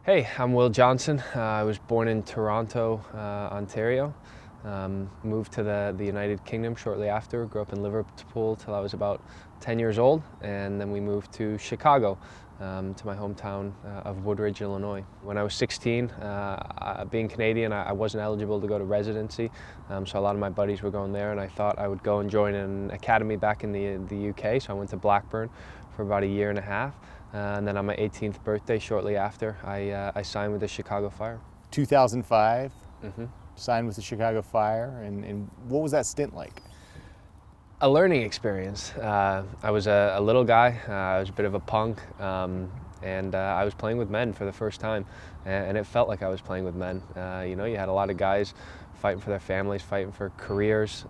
Hey, I'm Will Johnson. I was born in Toronto, Ontario. Moved to the United Kingdom shortly after. Grew up in Liverpool till I was about 10 years old, and then we moved to Chicago, to my hometown of Woodridge, Illinois. When I was 16, being Canadian, I wasn't eligible to go to residency, so a lot of my buddies were going there, and I thought I would go and join an academy back in the UK. So I went to Blackburn for about a year and a half. And then on my 18th birthday, shortly after, I signed with the Chicago Fire. 2005, hmm signed with the Chicago Fire, and what was that stint like? A learning experience. I was a little guy. I was a bit of a punk, and I was playing with men for the first time, and it felt like I was playing with men. You had a lot of guys fighting for their families, fighting for careers.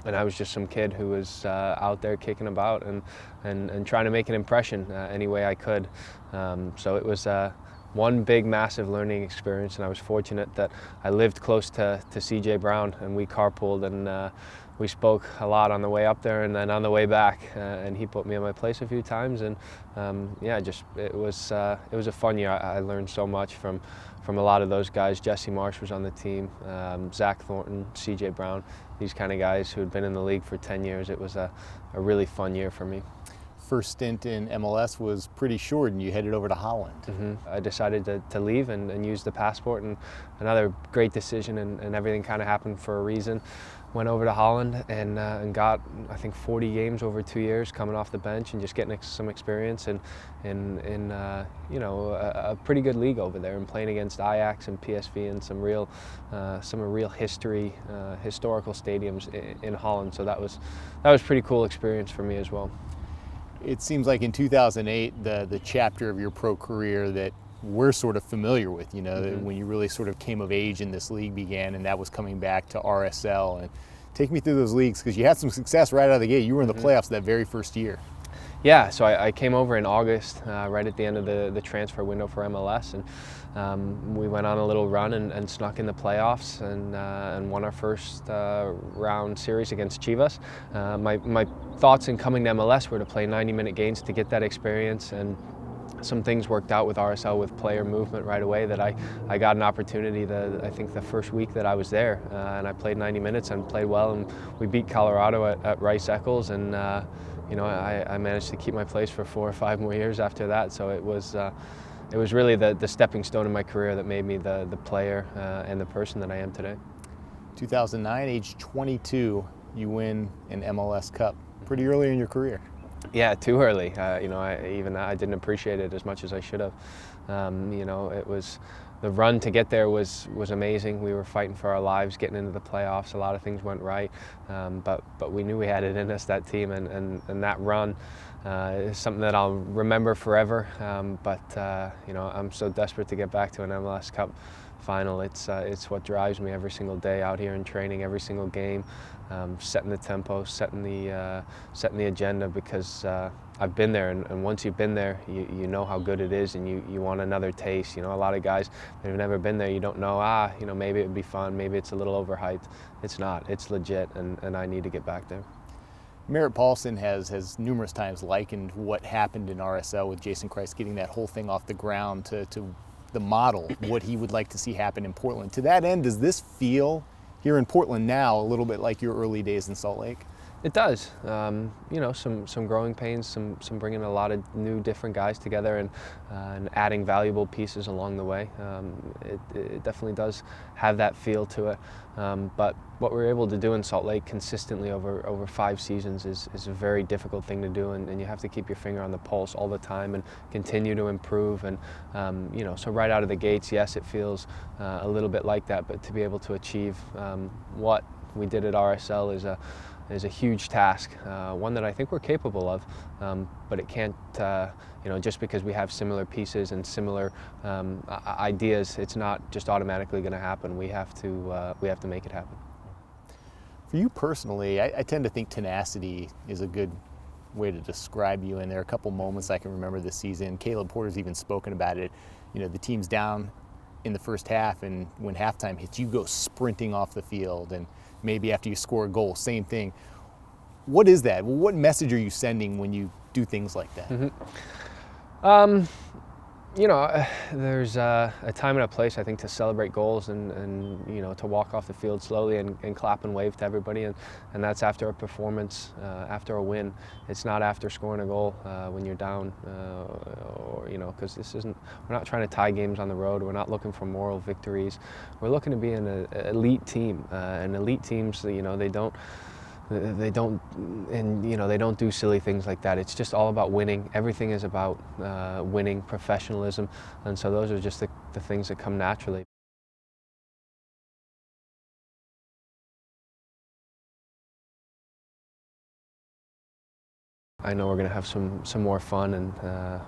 And I was just some kid who was out there kicking about and trying to make an impression any way I could. So it was one big, massive learning experience, and I was fortunate that I lived close to CJ Brown, and we carpooled, and we spoke a lot on the way up there and then on the way back, and he put me in my place a few times, and it was a fun year. I learned so much from a lot of those guys. Jesse Marsh was on the team, Zach Thornton, CJ Brown, these kind of guys who had been in the league for 10 years. It was a really fun year for me. First stint in MLS was pretty short, and you headed over to Holland. I decided to leave and use the passport, and another great decision, and everything kind of happened for a reason. Went over to Holland and got, I think, 40 games over 2 years, coming off the bench and just getting some experience in a pretty good league over there, and playing against Ajax and PSV and some real historical stadiums in Holland. So that was pretty cool experience for me as well. It seems like in 2008, the chapter of your pro career that we're sort of familiar with, that when you really sort of came of age in this league began, and that was coming back to RSL. And take me through those leagues, because you had some success right out of the gate. You were in the playoffs that very first year. Yeah, so I came over in August, right at the end of the transfer window for MLS, and we went on a little run and snuck in the playoffs and won our first round series against Chivas. My thoughts in coming to MLS were to play 90-minute games to get that experience, and some things worked out with RSL with player movement right away that I got an opportunity I think the first week that I was there, and I played 90 minutes and played well, and we beat Colorado at Rice Eccles, and I managed to keep my place for 4 or 5 more years after that. So it was really the stepping stone in my career that made me the player and the person that I am today. 2009, age 22, you win an MLS Cup pretty early in your career. Yeah, too early. I didn't appreciate it as much as I should have. It was the run to get there was amazing. We were fighting for our lives, getting into the playoffs. A lot of things went right, but we knew we had it in us, that team, and that run is something that I'll remember forever. I'm so desperate to get back to an MLS Cup final. It's what drives me every single day out here in training, every single game, setting the tempo, setting the agenda, because I've been there, and once you've been there, you know how good it is, and you want another taste. A lot of guys that have never been there, you don't know, maybe it would be fun, maybe it's a little overhyped. It's not. It's legit, and I need to get back there. Merritt Paulson has numerous times likened what happened in RSL with Jason Kreis getting that whole thing off the ground to the model, what he would like to see happen in Portland. To that end, does this feel here in Portland now a little bit like your early days in Salt Lake? It does. Some growing pains, some bringing a lot of new, different guys together, and adding valuable pieces along the way. It definitely does have that feel to it. But what we're able to do in Salt Lake consistently over 5 seasons is a very difficult thing to do, and you have to keep your finger on the pulse all the time and continue to improve. And so right out of the gates, yes, it feels a little bit like that, but to be able to achieve what we did at RSL is a huge task, one that I think we're capable of, but it can't, just because we have similar pieces and similar ideas, it's not just automatically going to happen. We have to make it happen. For you personally, I tend to think tenacity is a good way to describe you, and there are a couple moments I can remember this season. Caleb Porter's even spoken about it. The team's down in the first half, and when halftime hits, you go sprinting off the field, and maybe after you score a goal, same thing. What is that? What message are you sending when you do things like that? There's a time and a place, I think, to celebrate goals and to walk off the field slowly and clap and wave to everybody. And that's after a performance, after a win. It's not after scoring a goal when you're down, because we're not trying to tie games on the road. We're not looking for moral victories. We're looking to be an elite team. And elite teams, they don't they don't do silly things like that. It's just all about winning. Everything is about winning, professionalism, and so those are just the things that come naturally. I know we're going to have some more fun, and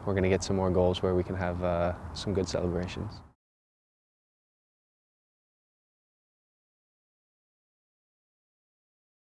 we're going to get some more goals where we can have some good celebrations.